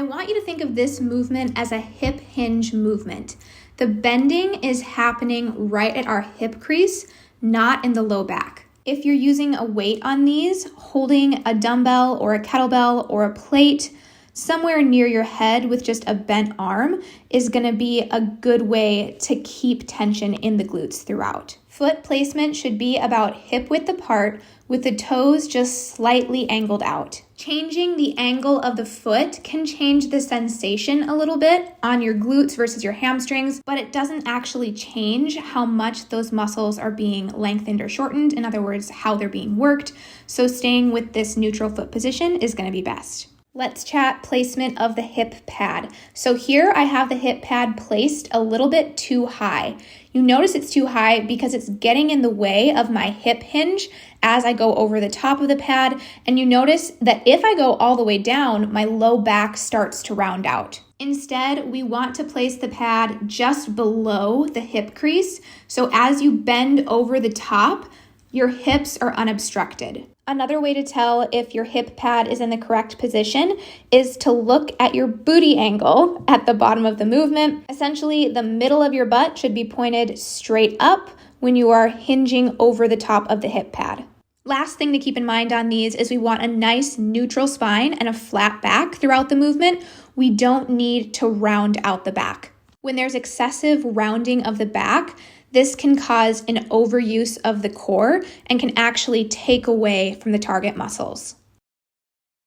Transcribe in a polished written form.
want you to think of this movement as a hip hinge movement. The bending is happening right at our hip crease, not in the low back. If you're using a weight on these, holding a dumbbell or a kettlebell or a plate somewhere near your head with just a bent arm is going to be a good way to keep tension in the glutes throughout. Foot placement should be about hip width apart with the toes just slightly angled out. Changing the angle of the foot can change the sensation a little bit on your glutes versus your hamstrings, but it doesn't actually change how much those muscles are being lengthened or shortened. In other words, how they're being worked. So staying with this neutral foot position is going to be best. Let's chat placement of the hip pad. So here I have the hip pad placed a little bit too high. You notice it's too high because it's getting in the way of my hip hinge as I go over the top of the pad. And you notice that if I go all the way down, my low back starts to round out. Instead, we want to place the pad just below the hip crease. So as you bend over the top, your hips are unobstructed. Another way to tell if your hip pad is in the correct position is to look at your booty angle at the bottom of the movement. Essentially, the middle of your butt should be pointed straight up when you are hinging over the top of the hip pad. Last thing to keep in mind on these is we want a nice neutral spine and a flat back throughout the movement. We don't need to round out the back. When there's excessive rounding of the back, this can cause an overuse of the core and can actually take away from the target muscles.